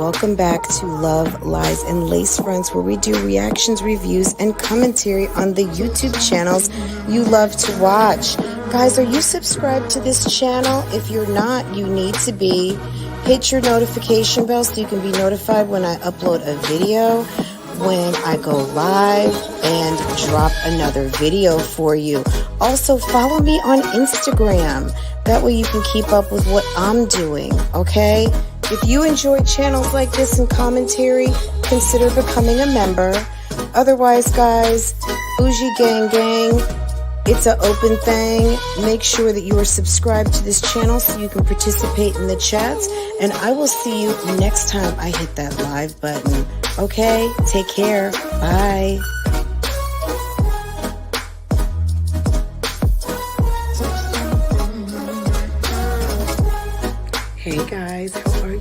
Welcome back to Love, Lies, and Lacefronts, where we do reactions, reviews, and commentary on the YouTube channels you love to watch. Guys, are you subscribed to this channel? If you're not, you need to be. Hit your notification bell so you can be notified when I upload a video, when I go live, and drop another video for you. Also, follow me on Instagram. That way you can keep up with what I'm doing, okay? If you enjoy channels like this and commentary, consider becoming a member. Otherwise, guys, BougieGang Gang, it's an open thing. Make sure that you are subscribed to this channel so you can participate in the chats. And I will see you next time I hit that live button. Okay? Take care. Bye. Hey guys, how are you?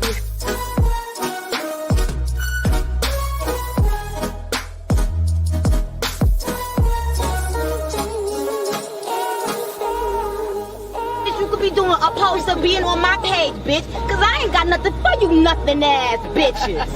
You could be doing a post of being on my page, bitch, cause I ain't got nothing for you nothing ass bitches.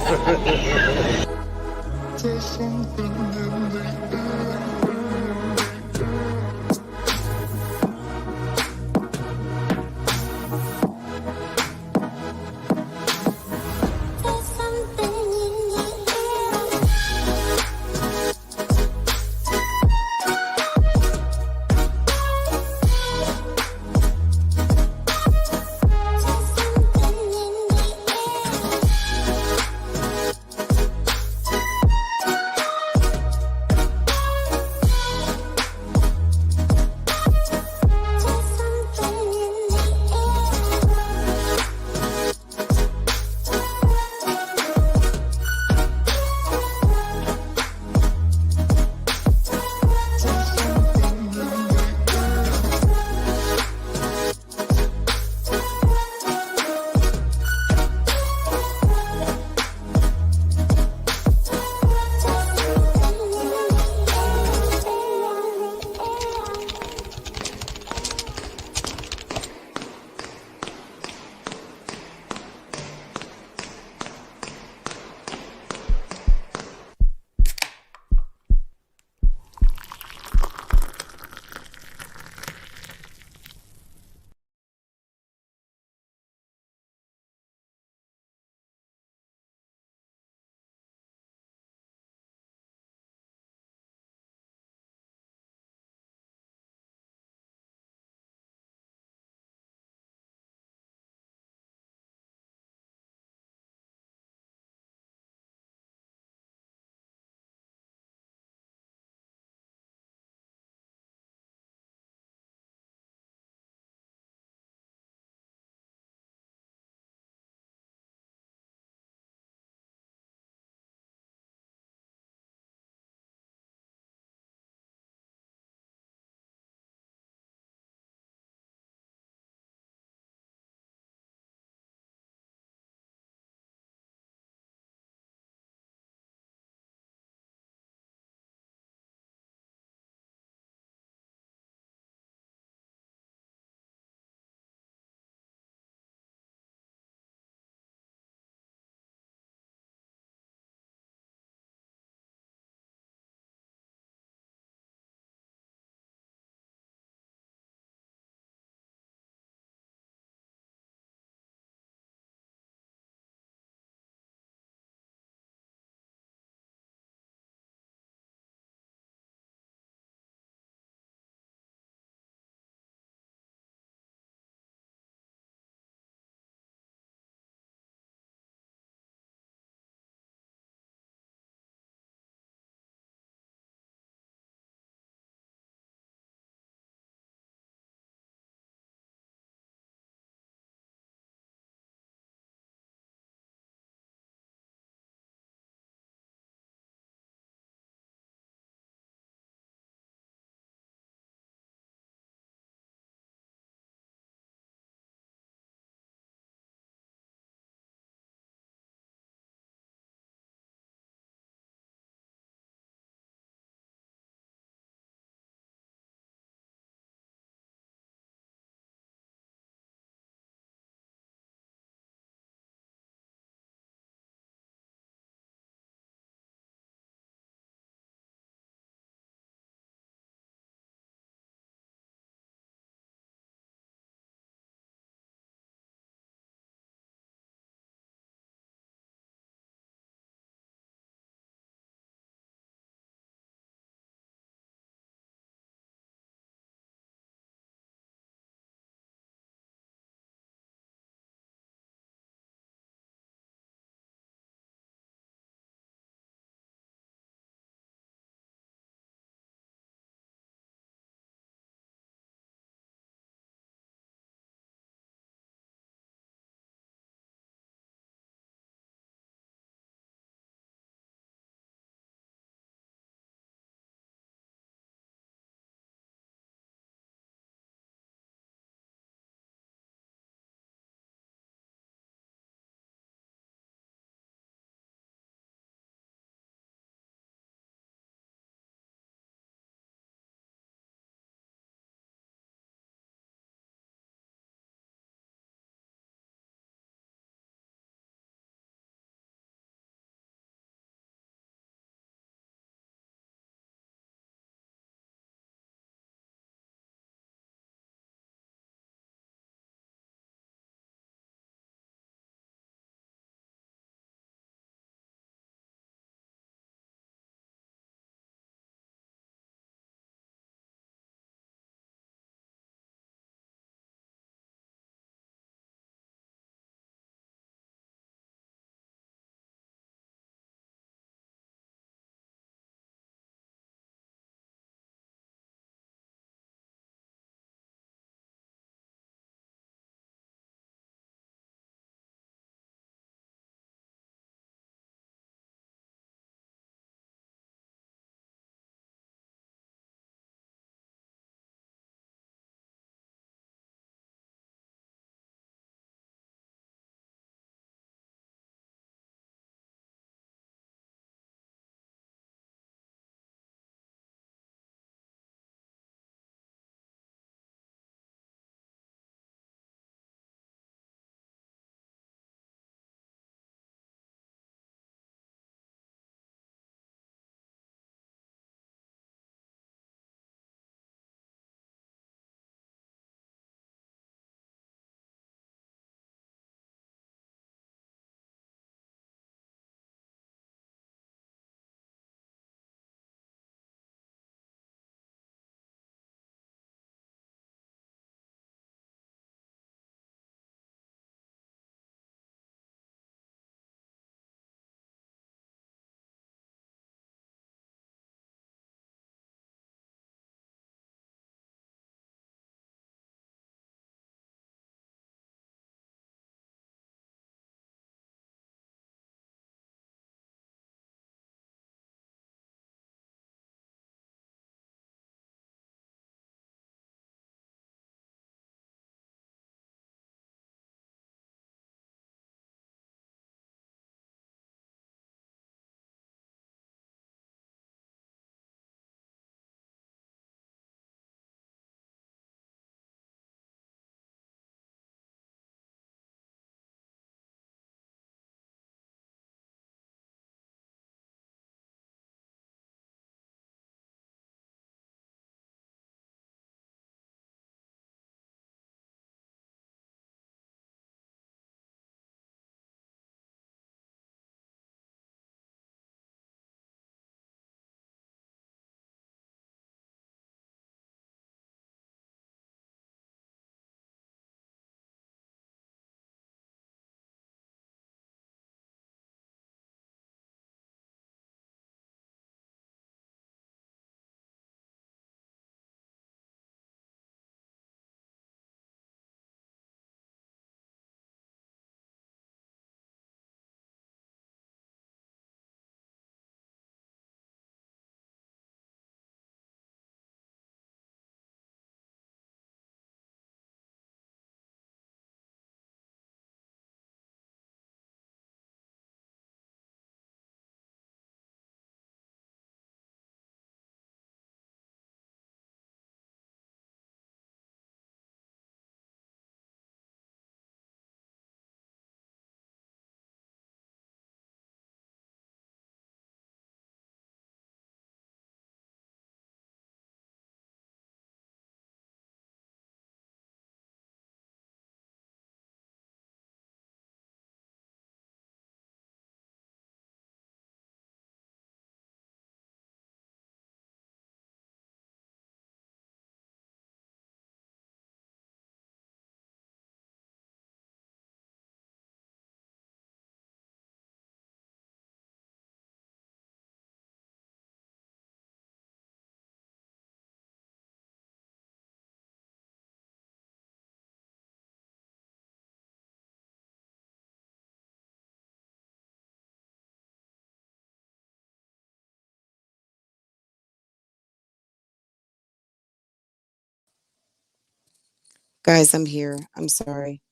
Guys, I'm here. I'm sorry.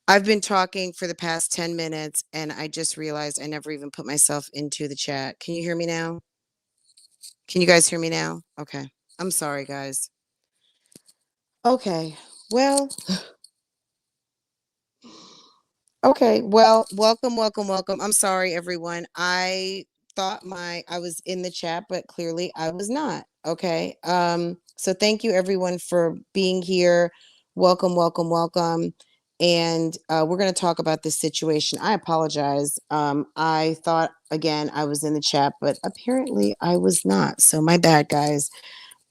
I've been talking for the past 10 minutes and I just realized I never even put myself into the chat. Can you hear me now? Can you guys hear me now? Okay. I'm sorry, guys. Okay. Well, okay. Well, welcome. I'm sorry, everyone. I thought I was in the chat, but clearly I was not. Okay. So thank you everyone for being here. Welcome. And we're going to talk about this situation. I apologize. I thought again I was in the chat, but apparently I was not. So my bad, guys.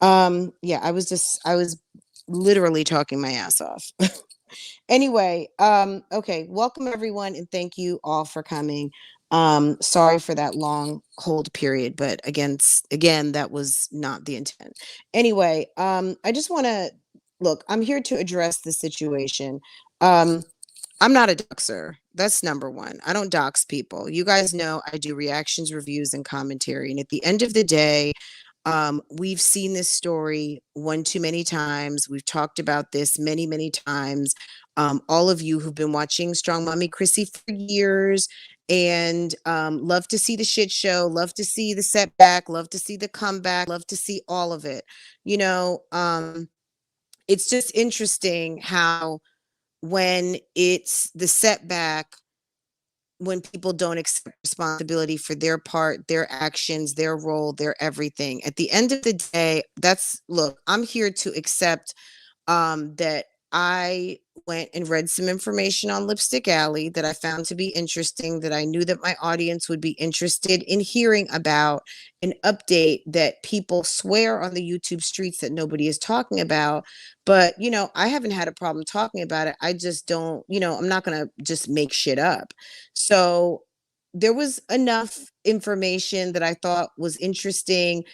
Yeah, I was literally talking my ass off. Anyway, okay, welcome everyone and thank you all for coming. Sorry for that long hold period, but again, that was not the intent. Anyway, I just want to look, I'm here to address the situation. Um, I'm not a doxer. That's number one. I don't dox people. You guys know I do reactions, reviews, and commentary. And at the end of the day, we've seen this story one too many times. We've talked about this many times. All of you who've been watching Strong Mommy Chrissy for years and love to see the shit show, love to see the setback, love to see the comeback, love to see all of it. You know, it's just interesting how when it's the setback, when people don't accept responsibility for their part, their actions, their role, their everything. At the end of the day, look, I'm here to accept that I went and read some information on Lipstick Alley that I found to be interesting, that I knew that my audience would be interested in hearing about, an update that people swear on the YouTube streets that nobody is talking about. But, you know, I haven't had a problem talking about it. I just don't, you know, I'm not going to just make shit up. So there was enough information that I thought was interesting.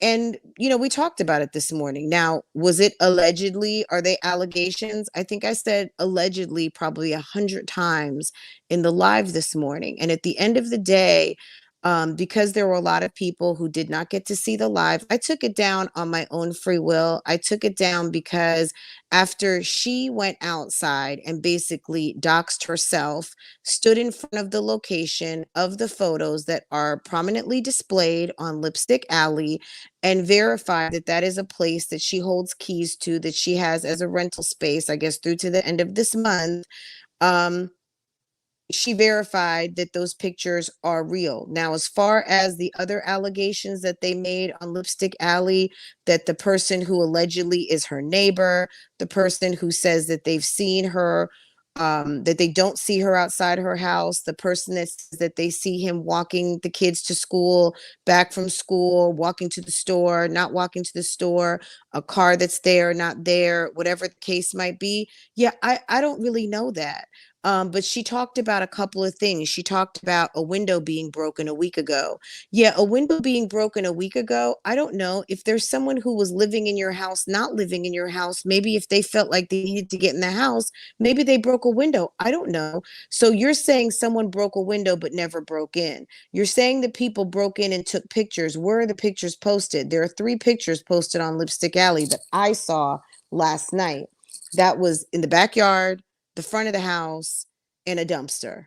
And, you know, we talked about it this morning. Now, was it allegedly? Are they allegations? I think I said allegedly probably 100 times in the live this morning. And at the end of the day, because there were a lot of people who did not get to see the live, I took it down on my own free will. I took it down because after she went outside and basically doxed herself, stood in front of the location of the photos that are prominently displayed on Lipstick Alley, and verify that that is a place that she holds keys to, that she has as a rental space, I guess, through to the end of this month. Um, she verified that those pictures are real. Now, as far as the other allegations that they made on Lipstick Alley, that the person who allegedly is her neighbor, the person who says that they've seen her, that they don't see her outside her house, the person that says that they see him walking the kids to school, back from school, walking to the store, not walking to the store, a car that's there, not there, whatever the case might be. Yeah, I don't really know that. But she talked about a couple of things. She talked about a window being broken a week ago. Yeah, a window being broken a week ago. I don't know if there's someone who was living in your house, not living in your house. Maybe if they felt like they needed to get in the house, maybe they broke a window. I don't know. So you're saying someone broke a window but never broke in. You're saying that people broke in and took pictures. Where are the pictures posted? There are 3 pictures posted on Lipstick Alley that I saw last night. That was in the backyard, the front of the house, and a dumpster.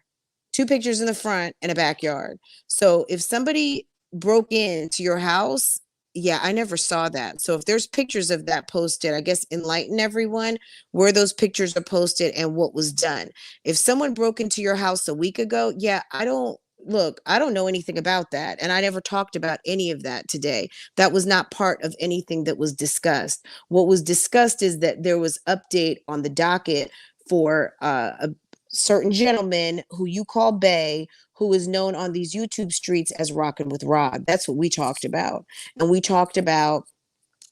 2 pictures in the front and a backyard. So if somebody broke into your house, yeah, I never saw that. So if there's pictures of that posted, I guess enlighten everyone where those pictures are posted and what was done. If someone broke into your house a week ago, yeah, I don't know anything about that. And I never talked about any of that today. That was not part of anything that was discussed. What was discussed is that there was update on the docket for a certain gentleman who you call Bay, who is known on these YouTube streets as Rockin' with Rod. That's what we talked about. And we talked about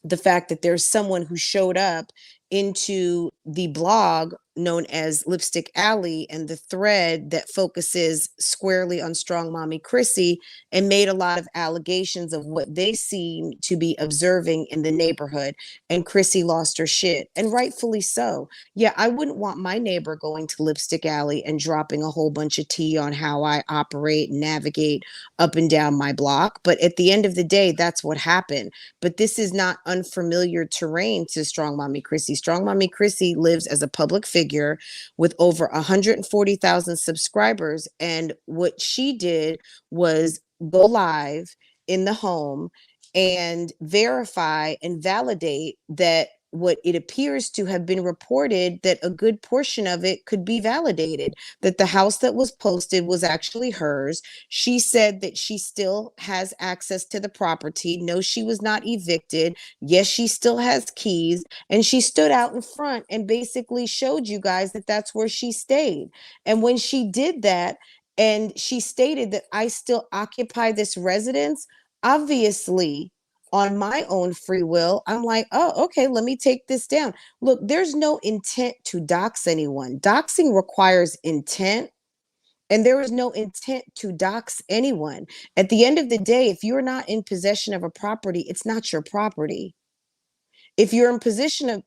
the fact that there's someone who showed up into the blog known as Lipstick Alley and the thread that focuses squarely on Strong Mommy Chrissy and made a lot of allegations of what they seem to be observing in the neighborhood. And Chrissy lost her shit, and rightfully so. Yeah, I wouldn't want my neighbor going to Lipstick Alley and dropping a whole bunch of tea on how I operate and navigate up and down my block. But at the end of the day, that's what happened. But this is not unfamiliar terrain to Strong Mommy Chrissy. Strong Mommy Chrissy lives as a public figure with over 140,000 subscribers. And what she did was go live in the home and verify and validate that what it appears to have been reported, that a good portion of it could be validated, that the house that was posted was actually hers. She said that she still has access to the property. No, she was not evicted. Yes, she still has keys. And she stood out in front and basically showed you guys that that's where she stayed. And when she did that, and she stated that I still occupy this residence, obviously, on my own free will, I'm like, oh, okay, let me take this down. Look, there's no intent to dox anyone. Doxing requires intent, and there is no intent to dox anyone. At the end of the day, if you're not in possession of a property, it's not your property. If you're in possession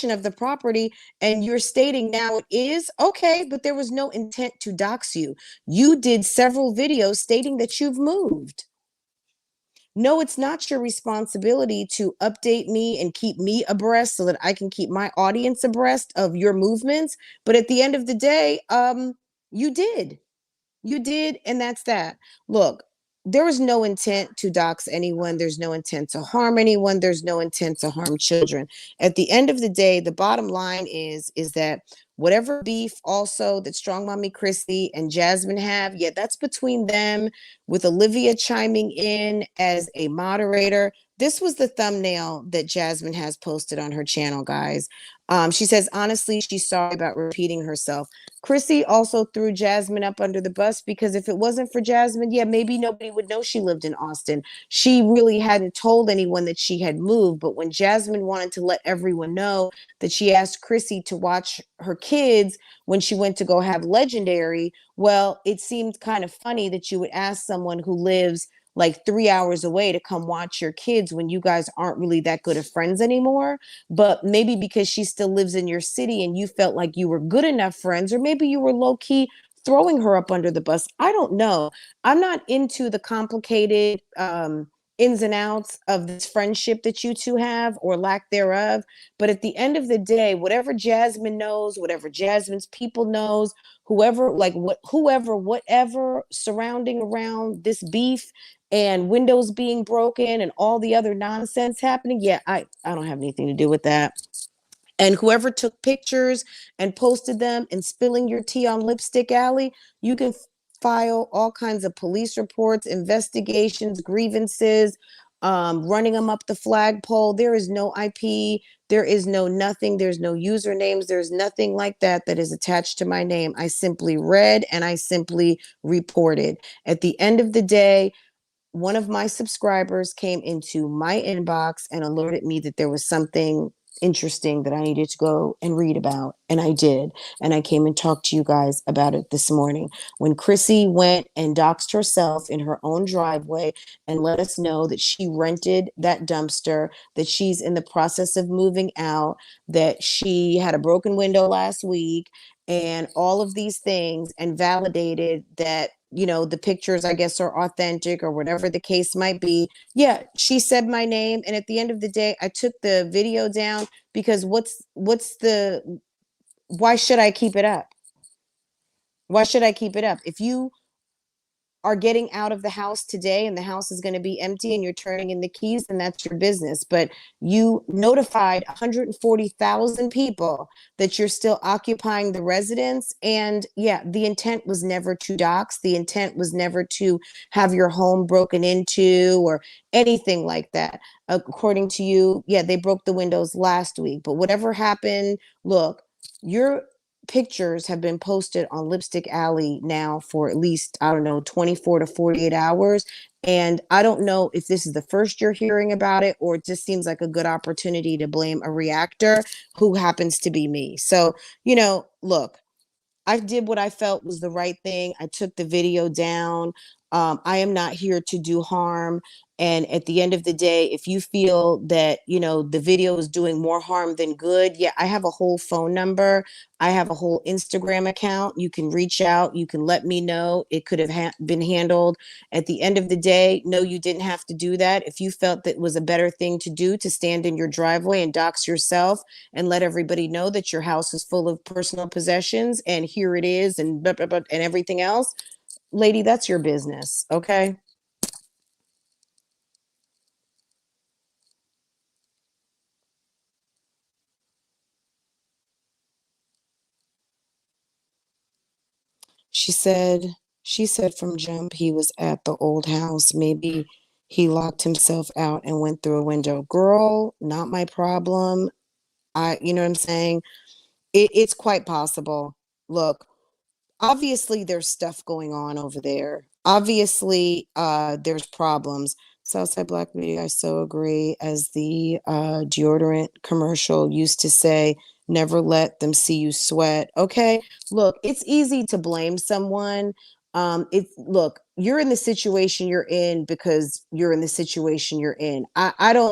of the property and you're stating now it is, okay, but there was no intent to dox you. You did several videos stating that you've moved. No, it's not your responsibility to update me and keep me abreast so that I can keep my audience abreast of your movements. But at the end of the day, you did. You did, and that's that. Look, there was no intent to dox anyone. There's no intent to harm anyone. There's no intent to harm children. At the end of the day, the bottom line is that whatever beef also that Strong Mommy Chrissy and Jasmine have, yeah, that's between them, with Olivia chiming in as a moderator. This was the thumbnail that Jasmine has posted on her channel, guys. She says, honestly, she's sorry about repeating herself. Chrissy also threw Jasmine up under the bus because if it wasn't for Jasmine, yeah, maybe nobody would know she lived in Austin. She really hadn't told anyone that she had moved. But when Jasmine wanted to let everyone know that she asked Chrissy to watch her kids when she went to go have Legendary, well, it seemed kind of funny that you would ask someone who lives like 3 hours away to come watch your kids when you guys aren't really that good of friends anymore. But maybe because she still lives in your city and you felt like you were good enough friends, or maybe you were low key throwing her up under the bus. I don't know. I'm not into the complicated ins and outs of this friendship that you two have, or lack thereof. But at the end of the day, whatever Jasmine knows, whatever Jasmine's people knows, whoever, like whatever surrounding around this beef and windows being broken and all the other nonsense happening, yeah, I don't have anything to do with that. And whoever took pictures and posted them and spilling your tea on Lipstick Alley, you can file all kinds of police reports, investigations, grievances, running them up the flagpole. There is no IP. There is no nothing. There's no usernames. There's nothing like that that is attached to my name. I simply read and I simply reported. At the end of the day, one of my subscribers came into my inbox and alerted me that there was something interesting that I needed to go and read about. And I did. And I came and talked to you guys about it this morning. When Chrissy went and doxed herself in her own driveway and let us know that she rented that dumpster, that she's in the process of moving out, that she had a broken window last week, and all of these things, and validated that, you know, the pictures, I guess, are authentic or whatever the case might be. Yeah, she said my name. And at the end of the day, I took the video down because why should I keep it up? Why should I keep it up? If you are getting out of the house today and the house is going to be empty and you're turning in the keys, then that's your business. But you notified 140,000 people that you're still occupying the residence. And yeah, the intent was never to dox. The intent was never to have your home broken into or anything like that. According to you, yeah, they broke the windows last week. But whatever happened, look, you're pictures have been posted on Lipstick Alley now for at least, I don't know, 24 to 48 hours. And I don't know if this is the first you're hearing about it, or it just seems like a good opportunity to blame a reactor who happens to be me. So, look, I did what I felt was the right thing. I took the video down. I am not here to do harm. And at the end of the day, if you feel that, the video is doing more harm than good, yeah, I have a whole phone number. I have a whole Instagram account. You can reach out. You can let me know. It could have been handled. At the end of the day, no, you didn't have to do that. If you felt that was a better thing to do, to stand in your driveway and dox yourself and let everybody know that your house is full of personal possessions and here it is and blah, blah, blah, and everything else, lady, that's your business. Okay. She said, she said from jump he was at the old house. Maybe he locked himself out and went through a window. Girl, not my problem. You know what I'm saying? It's quite possible. Look, obviously there's stuff going on over there. Obviously, there's problems. Southside Black Beauty, I so agree. As the deodorant commercial used to say, never let them see you sweat. Okay, look, it's easy to blame someone. Look, you're in the situation you're in because you're in the situation you're in.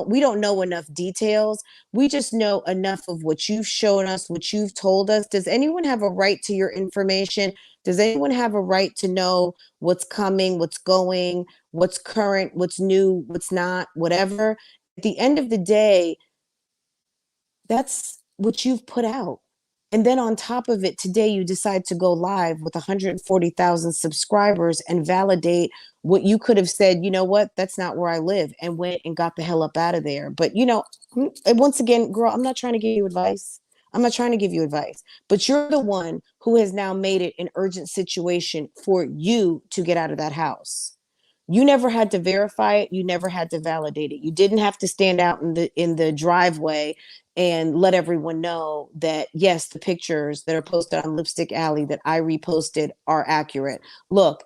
We don't know enough details. We just know enough of what you've shown us, what you've told us. Does anyone have a right to your information? Does anyone have a right to know what's coming, what's going, what's current, what's new, what's not, whatever? At the end of the day, that's what you've put out. And then on top of it, today you decide to go live with 140,000 subscribers and validate what you could have said, you know what, that's not where I live, and went and got the hell up out of there. But, once again, girl, I'm not trying to give you advice. I'm not trying to give you advice, but you're the one who has now made it an urgent situation for you to get out of that house. You never had to verify it. You never had to validate it. You didn't have to stand out in the driveway and let everyone know that, yes, the pictures that are posted on Lipstick Alley that I reposted are accurate. Look,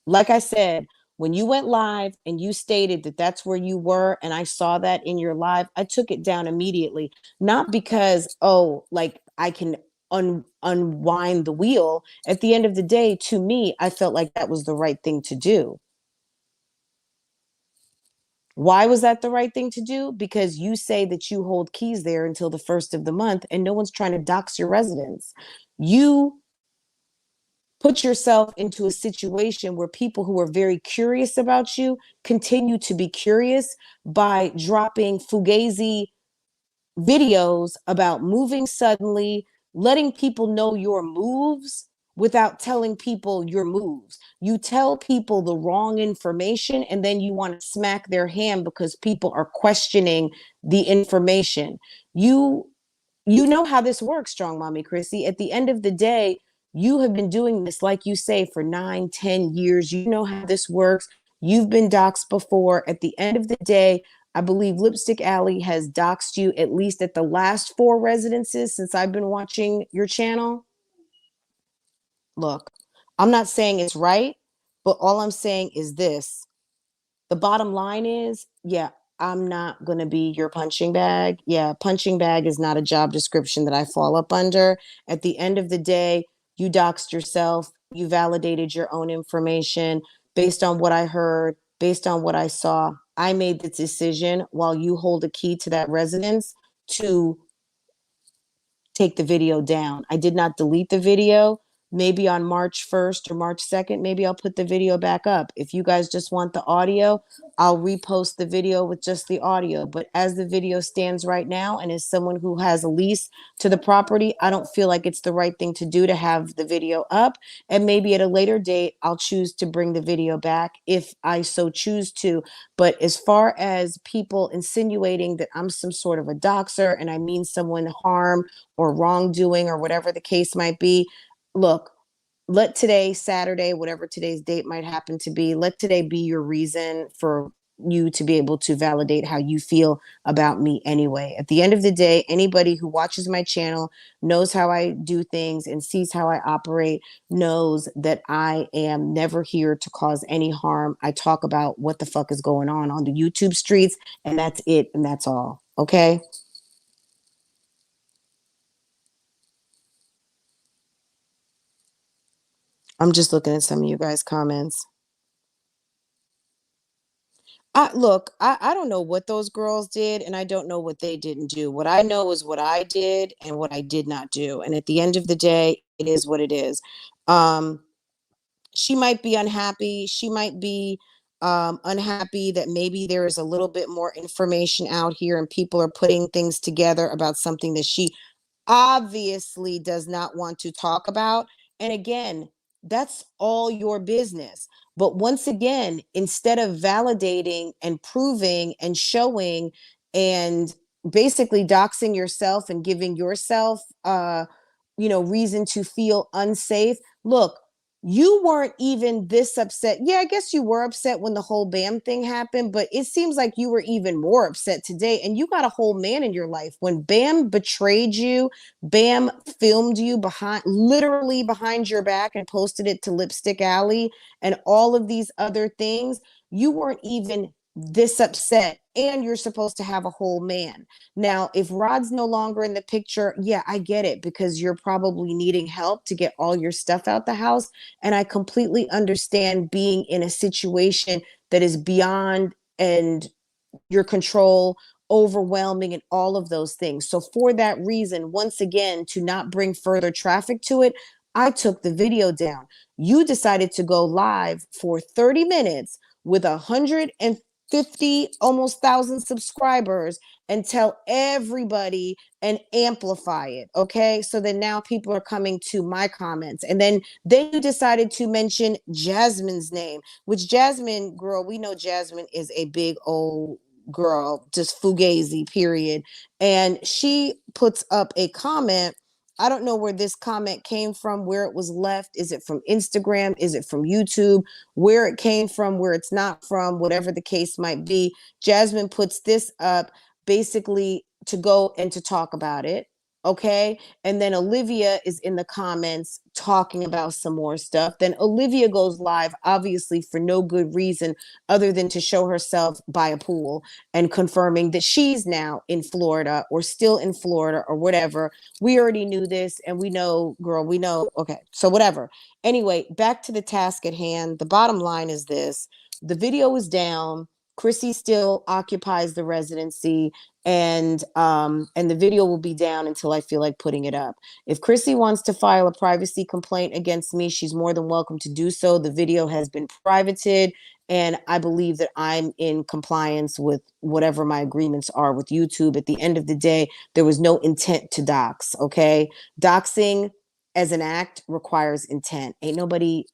like I said, when you went live and you stated that that's where you were, and I saw that in your live, I took it down immediately. Not because, oh, like I can unwind the wheel. At the end of the day, to me, I felt like that was the right thing to do. Why was that the right thing to do? Because you say that you hold keys there until the first of the month and no one's trying to dox your residence. You put yourself into a situation where people who are very curious about you continue to be curious by dropping fugazi videos about moving suddenly, letting people know your moves without telling people your moves. You tell people the wrong information and then you want to smack their hand because people are questioning the information. You know how this works, Strong Mommy Chrissy. At the end of the day, you have been doing this, like you say, for 9, 10 years. You know how this works. You've been doxxed before. At the end of the day, I believe Lipstick Alley has doxed you at least at the last 4 residences since I've been watching your channel. Look, I'm not saying it's right, but all I'm saying is this. The bottom line is, yeah, I'm not going to be your punching bag. Yeah, punching bag is not a job description that I fall up under. At the end of the day, you doxed yourself. You validated your own information based on what I heard, based on what I saw. I made the decision while you hold a key to that residence to take the video down. I did not delete the video. Maybe on March 1st or March 2nd, maybe I'll put the video back up. If you guys just want the audio, I'll repost the video with just the audio. But as the video stands right now, and as someone who has a lease to the property, I don't feel like it's the right thing to do to have the video up. And maybe at a later date, I'll choose to bring the video back if I so choose to. But as far as people insinuating that I'm some sort of a doxer and I mean someone harm or wrongdoing or whatever the case might be, look, let today, Saturday, whatever today's date might happen to be, let today be your reason for you to be able to validate how you feel about me anyway. At the end of the day, anybody who watches my channel, knows how I do things and sees how I operate, knows that I am never here to cause any harm. I talk about what the fuck is going on the YouTube streets, and that's it, and that's all. Okay? I'm just looking at some of you guys' comments. I don't know what those girls did, and I don't know what they didn't do. What I know is what I did and what I did not do. And at the end of the day, it is what it is. Um, she might be unhappy. She might be unhappy that maybe there is a little bit more information out here and people are putting things together about something that she obviously does not want to talk about. And again, that's all your business. But once again, instead of validating and proving and showing and basically doxing yourself and giving yourself reason to feel unsafe, look, you weren't even this upset. Yeah, I guess you were upset when the whole Bam thing happened, but it seems like you were even more upset today. And you got a whole man in your life. When Bam betrayed you, Bam filmed you literally behind your back and posted it to Lipstick Alley and all of these other things, you weren't even this upset. And you're supposed to have a whole man. Now, if Rod's no longer in the picture, yeah, I get it, because you're probably needing help to get all your stuff out the house. And I completely understand being in a situation that is beyond and your control, overwhelming, and all of those things. So for that reason, once again, to not bring further traffic to it, I took the video down. You decided to go live for 30 minutes with 150 almost 1,000 subscribers and tell everybody and amplify it. Okay, so then now people are coming to my comments, and then you decided to mention Jasmine's name, which Jasmine, girl, we know Jasmine is a big old girl, just fugazi, period. And she puts up a comment. I don't know where this comment came from, where it was left. Is it from Instagram? Is it from YouTube? Where it came from, where it's not from, whatever the case might be. Jasmine puts this up basically to go and to talk about it. Okay. And then Olivia is in the comments talking about some more stuff. Then Olivia goes live, obviously for no good reason other than to show herself by a pool and confirming that she's now in Florida or still in Florida or whatever. We already knew this, and we know, girl, we know. Okay. So whatever. Anyway, back to the task at hand. The bottom line is this: the video is down. Chrissy still occupies the residency, and the video will be down until I feel like putting it up. If Chrissy wants to file a privacy complaint against me, she's more than welcome to do so. The video has been privated, and I believe that I'm in compliance with whatever my agreements are with YouTube. At the end of the day, there was no intent to dox. Okay, doxing as an act requires intent. Ain't nobody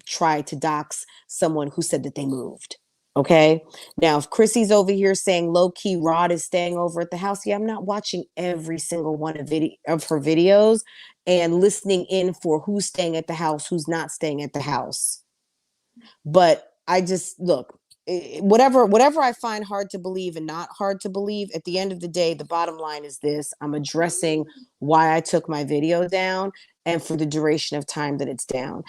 tried to dox someone who said that they moved. Okay. Now, if Chrissy's over here saying low key Rod is staying over at the house, yeah, I'm not watching every single one of her videos and listening in for who's staying at the house, who's not staying at the house. But I just look, whatever I find hard to believe and not hard to believe, at the end of the day, the bottom line is this: I'm addressing why I took my video down and for the duration of time that it's down.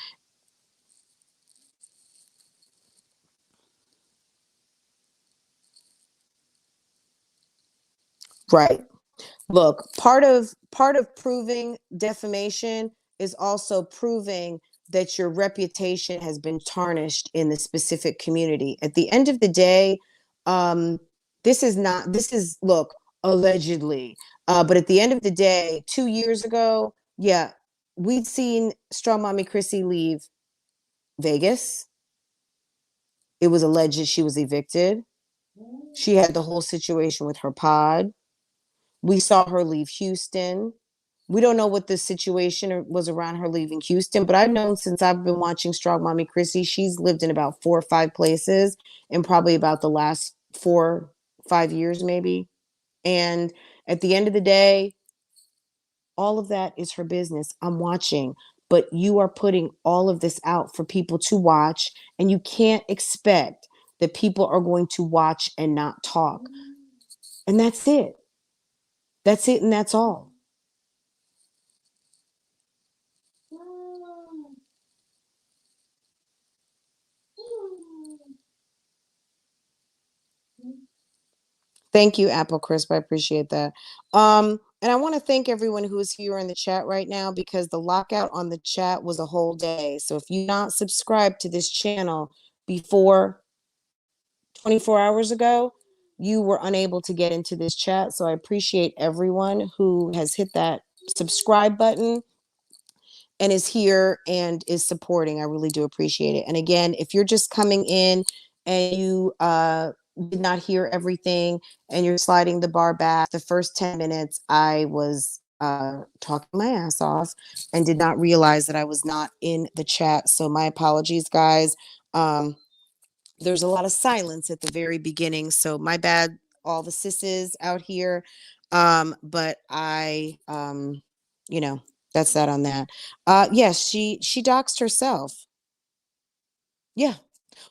Right. Look, part of proving defamation is also proving that your reputation has been tarnished in the specific community. At the end of the day, um, this is look, allegedly. But at the end of the day, 2 years ago, yeah, we'd seen Strong Mommy Chrissy leave Vegas. It was alleged she was evicted. She had the whole situation with her pod. We saw her leave Houston. We don't know what the situation was around her leaving Houston, but I've known since I've been watching Strong Mommy Chrissy, she's lived in about 4 or 5 places in probably about the last 4, 5 years, maybe. And at the end of the day, all of that is her business. I'm watching, but you are putting all of this out for people to watch, and you can't expect that people are going to watch and not talk. And that's it. That's it, and that's all. Thank you, Apple Crisp. I appreciate that. And I want to thank everyone who is here in the chat right now, because the lockout on the chat was a whole day. So if you're not subscribed to this channel before 24 hours ago, you were unable to get into this chat. So I appreciate everyone who has hit that subscribe button and is here and is supporting. I really do appreciate it. And again, if you're just coming in and you did not hear everything and you're sliding the bar back, the first 10 minutes I was talking my ass off and did not realize that I was not in the chat. So my apologies, guys. There's a lot of silence at the very beginning, so my bad, all the sisses out here. But I you know, that's that on that. Yes, she doxed herself. Yeah.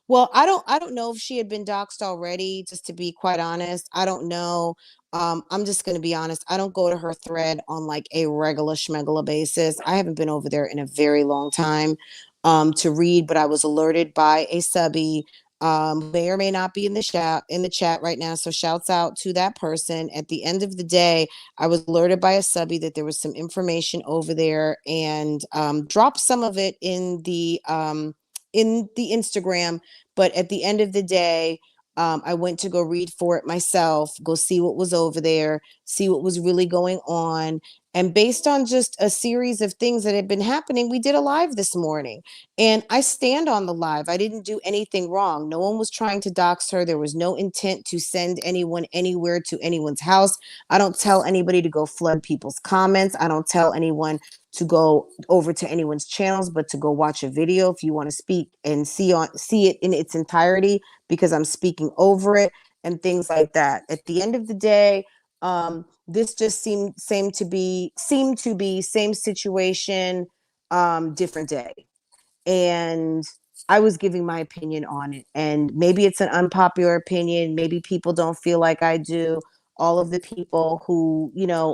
Well, I don't know if she had been doxxed already, just to be quite honest. I don't know. I'm just gonna be honest. I don't go to her thread on like a regular schmegula basis. I haven't been over there in a very long time to read, but I was alerted by a subby who may or may not be in the chat right now. So shouts out to that person. At the end of the day, I was alerted by a subby that there was some information over there, and dropped some of it in the Instagram. But at the end of the day, I went to go read for it myself, go see what was over there, see what was really going on. And based on just a series of things that had been happening, we did a live this morning. And I stand on the live. I didn't do anything wrong. No one was trying to dox her. There was no intent to send anyone anywhere to anyone's house. I don't tell anybody to go flood people's comments. I don't tell anyone to go over to anyone's channels, but to go watch a video if you want to speak and see it in its entirety, because I'm speaking over it and things like that. At the end of the day, this just seemed to be same situation, different day. And I was giving my opinion on it. And maybe it's an unpopular opinion. Maybe people don't feel like I do. All of the people who,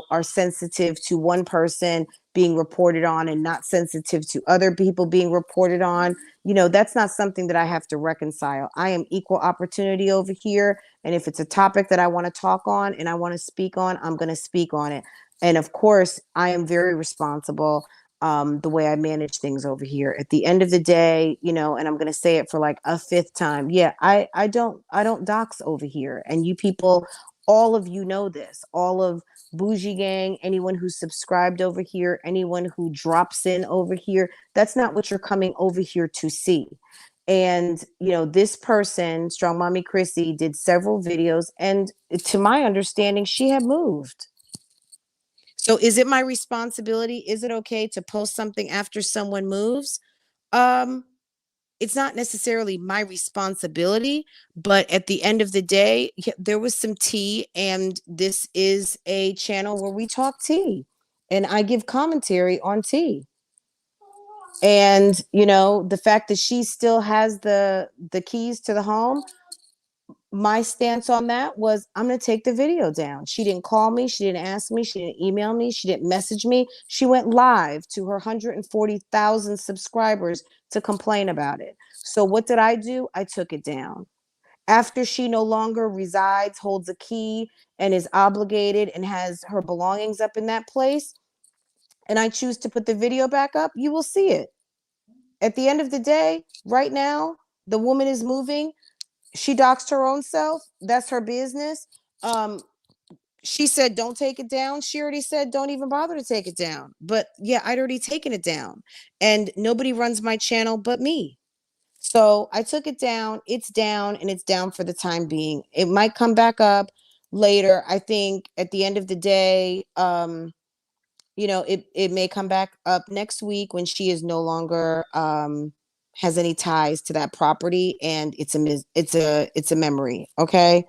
are sensitive to one person being reported on and not sensitive to other people being reported on, that's not something that I have to reconcile. I am equal opportunity over here. And if it's a topic that I want to talk on and I want to speak on, I'm going to speak on it. And of course, I am very responsible the way I manage things over here. At the end of the day, and I'm going to say it for like a fifth time. Yeah, I don't dox over here. And you people, all of you know this, all of Bougie Gang, anyone who's subscribed over here, anyone who drops in over here, that's not what you're coming over here to see. And, this person, Strong Mommy Chrissy, did several videos. And to my understanding, she had moved. So is it my responsibility? Is it okay to post something after someone moves? It's not necessarily my responsibility, but at the end of the day, there was some tea, and this is a channel where we talk tea and I give commentary on tea. And, the fact that she still has the keys to the home, my stance on that was I'm going to take the video down. She didn't call me. She didn't ask me. She didn't email me. She didn't message me. She went live to her 140,000 subscribers to complain about it. So what did I do? I took it down. After she no longer resides, holds a key, and is obligated and has her belongings up in that place, and I choose to put the video back up, you will see it. At the end of the day, right now, the woman is moving. She doxed her own self. That's her business. She said, don't take it down. She already said, don't even bother to take it down. But yeah, I'd already taken it down. And nobody runs my channel but me. So I took it down. It's down, and it's down for the time being. It might come back up later. I think at the end of the day, it may come back up next week when she is no longer has any ties to that property, and it's a memory. Okay.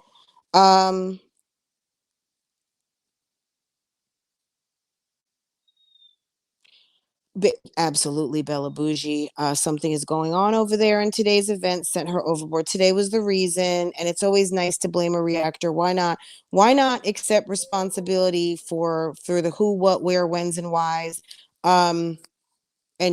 Absolutely, Bella Bougie. Something is going on over there in today's event, sent her overboard. Today was the reason, and it's always nice to blame a reactor. Why not? Why not accept responsibility for the who, what, where, whens, and whys? And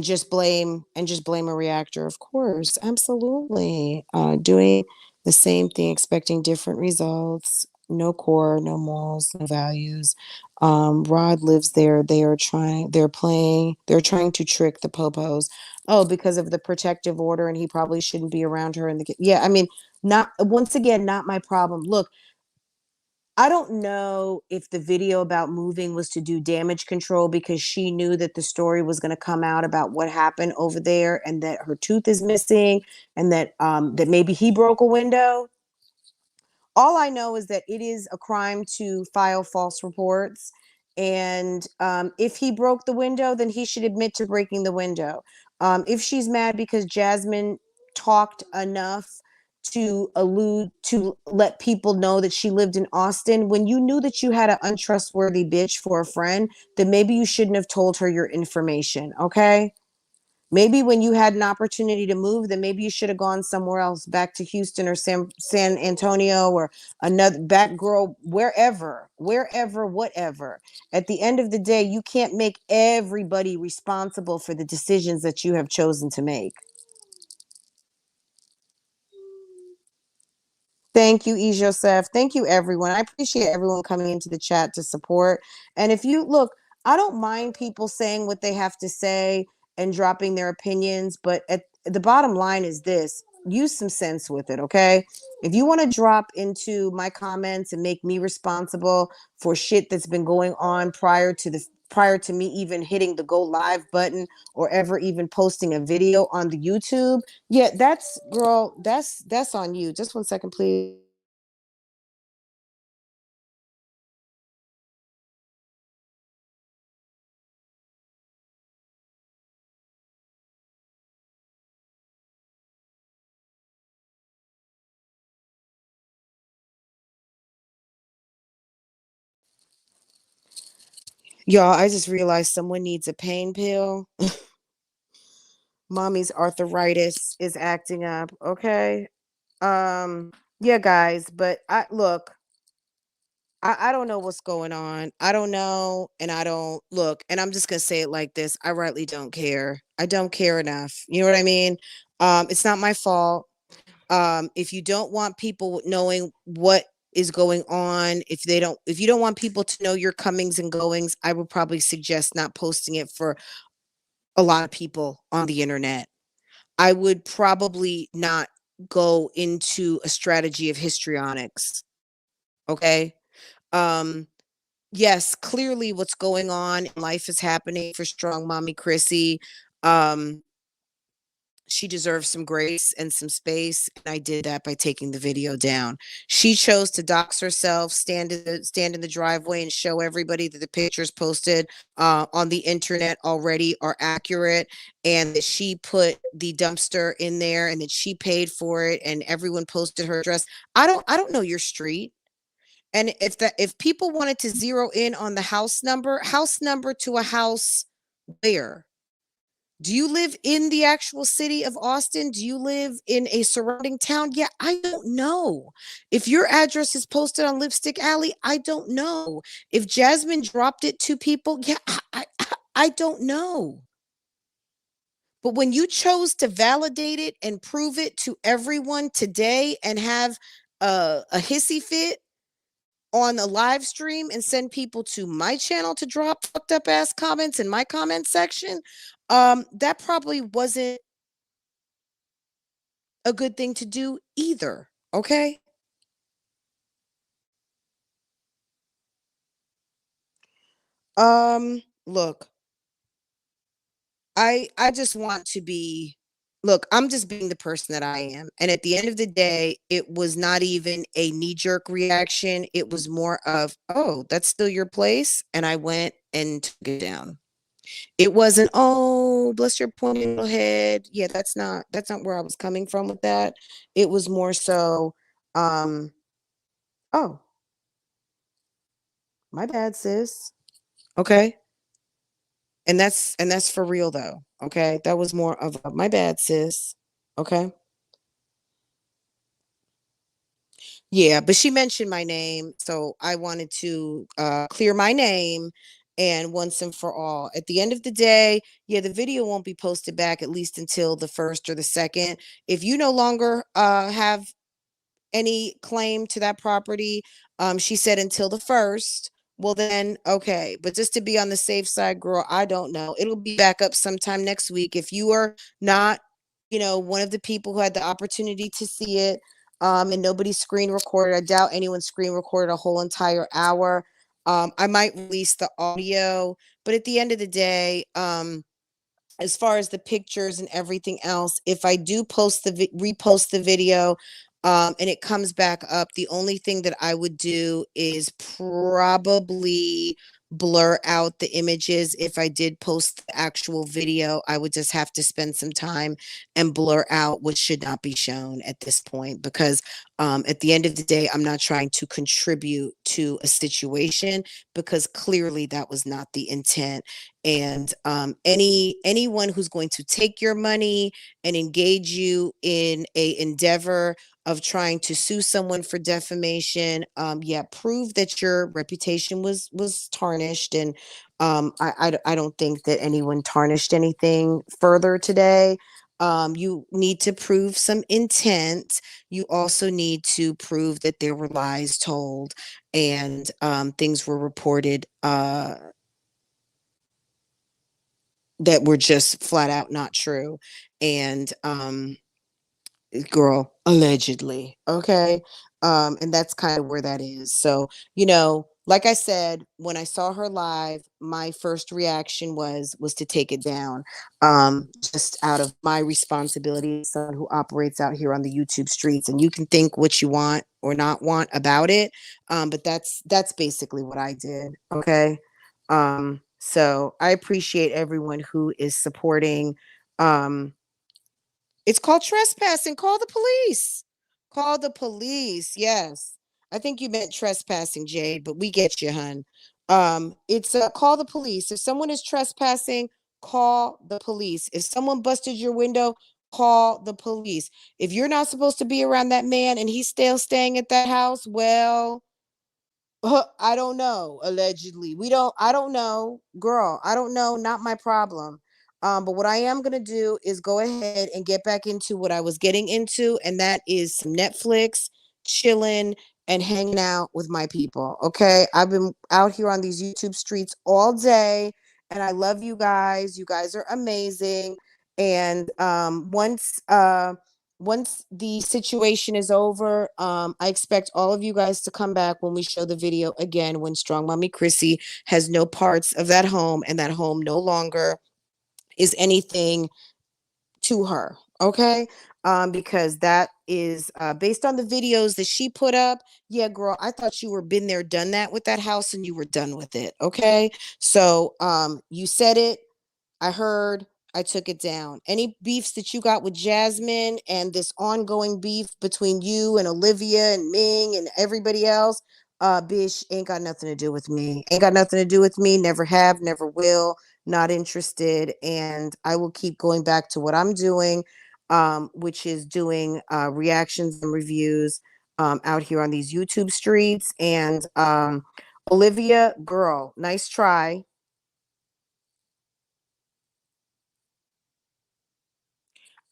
just blame a reactor, of course. Absolutely. Doing the same thing, expecting different results. No core, no morals, no values. Rod lives there. They're trying to trick the popos. Oh, because of the protective order, and he probably shouldn't be around her. Yeah, I mean, not once again, not my problem. Look, I don't know if the video about moving was to do damage control because she knew that the story was going to come out about what happened over there, and that her tooth is missing, and that maybe he broke a window. All I know is that it is a crime to file false reports. And if he broke the window, then he should admit to breaking the window. If she's mad because Jasmine talked enough to let people know that she lived in Austin, when you knew that you had an untrustworthy bitch for a friend, then maybe you shouldn't have told her your information. Okay. Maybe when you had an opportunity to move, then maybe you should have gone somewhere else, back to Houston or San Antonio or another back girl, wherever, whatever. At the end of the day, you can't make everybody responsible for the decisions that you have chosen to make. Thank you, E. Joseph. Thank you, everyone. I appreciate everyone coming into the chat to support. And if you look, I don't mind people saying what they have to say and dropping their opinions, but at the bottom line is this: use some sense with it, okay? If you want to drop into my comments and make me responsible for shit that's been going on prior to me even hitting the go live button or ever even posting a video on the YouTube, yeah, that's girl, that's on you. Just one second, please. Y'all, I just realized someone needs a pain pill. Mommy's arthritis is acting up. Okay. Yeah, guys, but I look, I don't know what's going on. I don't know. And I don't look, and I'm just gonna say it like this. I rightly don't care. I don't care enough. You know what I mean? It's not my fault. If you don't want people knowing what is going on, if you don't want people to know your comings and goings, I would probably suggest not posting it for a lot of people on the internet. I would probably not go into a strategy of histrionics. Okay. um yes, clearly what's going on in life is happening for strong mommy Chrissy. um she deserves some grace and some space, and I did that by taking the video down. She chose to dox herself, stand in the driveway and show everybody that the pictures posted on the internet already are accurate, and that she put the dumpster in there and that she paid for it, and everyone posted her address. I don't know your street. And if people wanted to zero in on the house number to a house, where? Do you live in the actual city of Austin? Do you live in a surrounding town? Yeah, I don't know. If your address is posted on Lipstick Alley, I don't know. If Jasmine dropped it to people, yeah, I don't know. But when you chose to validate it and prove it to everyone today and have a hissy fit on a live stream and send people to my channel to drop fucked up ass comments in my comment section, that probably wasn't a good thing to do either. Okay. Look, I just want to be, look, I'm just being the person that I am. And at the end of the day, it was not even a knee-jerk reaction. It was more of, oh, that's still your place. And I went and took it down. It wasn't, oh, bless your pointy little head. Yeah, that's not where I was coming from with that. It was more so, um, oh, my bad, sis. Okay. And that's for real though. Okay. That was more of a my bad, sis. Okay. Yeah, but she mentioned my name, so I wanted to clear my name and once and for all. At the end of the day, yeah, the video won't be posted back at least until the first or the second. If you no longer have any claim to that property, she said until the first. Well, then, okay. But just to be on the safe side, girl, I don't know. It'll be back up sometime next week. If you are not, one of the people who had the opportunity to see it, and nobody screen recorded, I doubt anyone screen recorded a whole entire hour. I might release the audio, but at the end of the day, as far as the pictures and everything else, if I do repost the video, and it comes back up, the only thing that I would do is probably blur out the images. If I did post the actual video, I would just have to spend some time and blur out what should not be shown at this point, because at the end of the day, I'm not trying to contribute to a situation, because clearly that was not the intent. And anyone who's going to take your money and engage you in a endeavor of trying to sue someone for defamation, yeah, prove that your reputation was tarnished. And I don't think that anyone tarnished anything further today. You need to prove some intent. You also need to prove that there were lies told, and things were reported that were just flat out not true. And girl, allegedly. Okay. And that's kind of where that is. So, like I said, when I saw her live, my first reaction was to take it down. Just out of my responsibility as someone who operates out here on the YouTube streets. And you can think what you want or not want about it. But that's basically what I did. Okay. So I appreciate everyone who is supporting. It's called trespassing. Call the police. Call the police. Yes. I think you meant trespassing, Jade, but we get you, hun. It's call the police. If someone is trespassing, call the police. If someone busted your window, call the police. If you're not supposed to be around that man and he's still staying at that house, well, I don't know. Allegedly, I don't know, girl. I don't know. Not my problem. But what I am gonna do is go ahead and get back into what I was getting into, and that is some Netflix, chilling, and hanging out with my people. Okay, I've been out here on these YouTube streets all day, and I love you guys. You guys are amazing. And once the situation is over, I expect all of you guys to come back when we show the video again, when Strong Mommy Chrissy has no parts of that home, and that home no longer is anything to her. Okay. Because that is based on the videos that she put up. Yeah, girl, I thought you were been there, done that with that house, and you were done with it. Okay. So you said it, I heard, I took it down. Any beefs that you got with Jasmine and this ongoing beef between you and Olivia and Ming and everybody else, bitch, ain't got nothing to do with me. Ain't got nothing to do with me. Never have, never will. Not interested. And I will keep going back to what I'm doing, which is doing reactions and reviews out here on these YouTube streets. And Olivia, girl, nice try.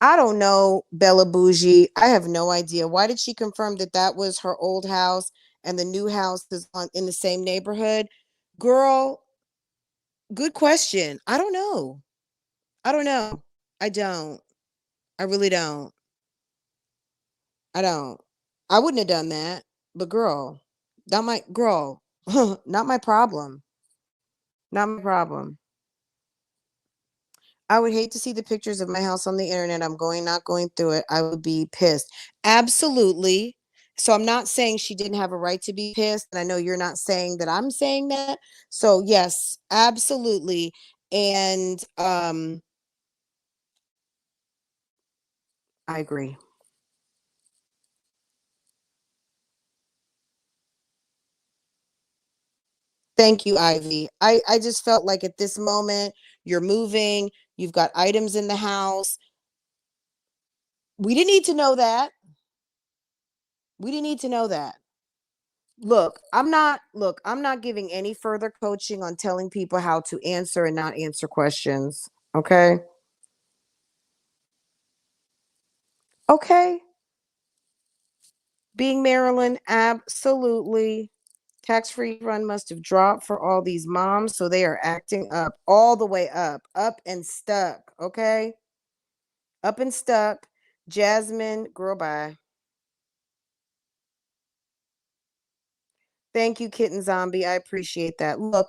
I don't know, Bella Bougie. I have no idea. Why did she confirm that that was her old house and the new house is in the same neighborhood? Girl, good question. I don't know. I don't know. I don't. I really don't. I don't. I wouldn't have done that. But girl, not my girl. Not my problem. Not my problem. I would hate to see the pictures of my house on the internet. I'm not going through it. I would be pissed. Absolutely. So I'm not saying she didn't have a right to be pissed. And I know you're not saying that I'm saying that. So yes, absolutely. And I agree. Thank you, Ivy. I just felt like at this moment, you're moving, you've got items in the house. We didn't need to know that. We didn't need to know that. Look, I'm not giving any further coaching on telling people how to answer and not answer questions. Okay? Okay. Being Maryland, absolutely. Tax-free run must have dropped for all these moms, so they are acting up, all the way up and stuck. Okay? Up and stuck. Jasmine, girl, bye. Thank you, Kitten Zombie. I appreciate that. Look,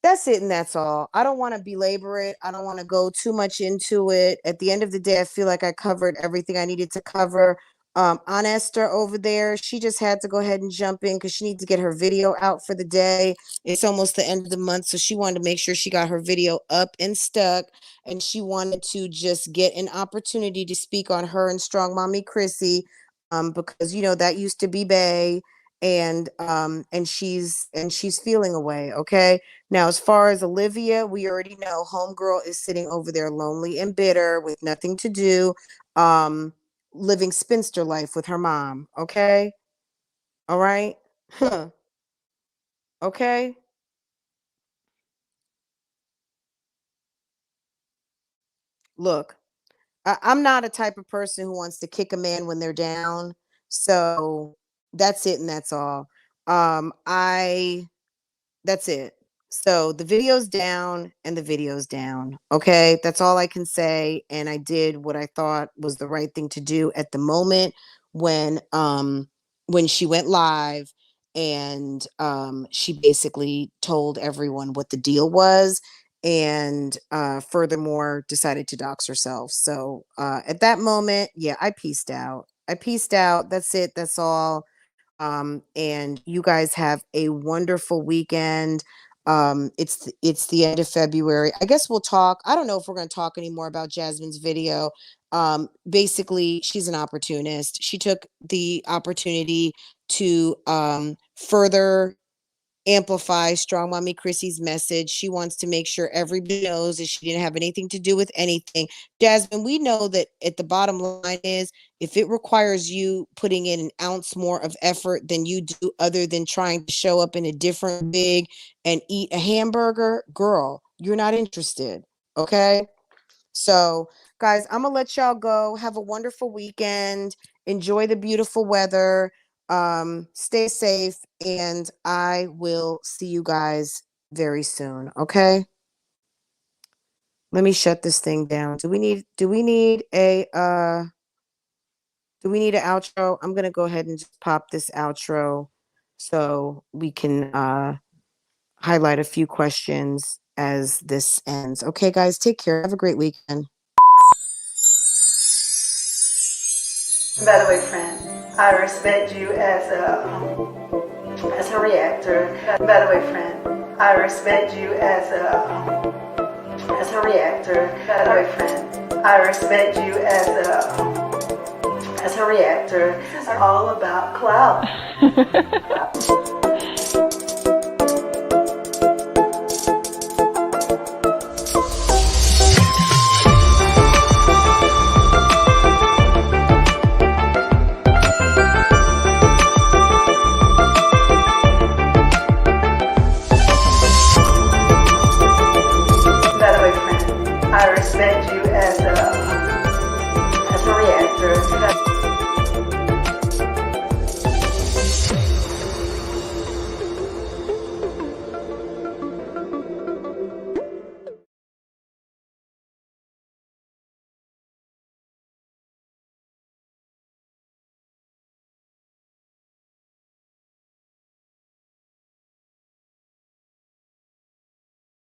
that's it and that's all. I don't want to belabor it. I don't want to go too much into it. At the end of the day, I feel like I covered everything I needed to cover. Aunt Esther over there, she just had to go ahead and jump in because she needs to get her video out for the day. It's almost the end of the month, so she wanted to make sure she got her video up and stuck, and she wanted to just get an opportunity to speak on her and Strong Mommy Chrissy, because you know that used to be Bay, and she's feeling away. Okay. Now, as far as Olivia, we already know homegirl is sitting over there lonely and bitter with nothing to do, living spinster life with her mom. Okay. All right. Huh. Okay. Look, I'm not a type of person who wants to kick a man when they're down. So that's it and that's all. That's it. So the video's down and the video's down. Okay. That's all I can say. And I did what I thought was the right thing to do at the moment when she went live, and she basically told everyone what the deal was, and furthermore decided to dox herself. So at that moment, yeah, I peaced out. That's it. That's all. And you guys have a wonderful weekend. It's the end of February. I guess we'll talk. I don't know if we're going to talk anymore about Jasmine's video. Basically, she's an opportunist. She took the opportunity to further amplify Strong Mommy Chrissy's message. She wants to make sure everybody knows that she didn't have anything to do with anything. Jasmine, we know that at the bottom line is, if it requires you putting in an ounce more of effort than you do, other than trying to show up in a different wig and eat a hamburger, girl, you're not interested. Okay. So, guys, I'm gonna let y'all go. Have a wonderful weekend. Enjoy the beautiful weather. Stay safe, and I will see you guys very soon. Okay. Let me shut this thing down. Do we need an outro? I'm gonna go ahead and just pop this outro so we can highlight a few questions as this ends. Okay, guys, take care. Have a great weekend. By the way, friend, I respect you as a reactor. By the way, friend, I respect you as a reactor. By the way, friend, I respect you as a reactor. It's all about clout. I respect you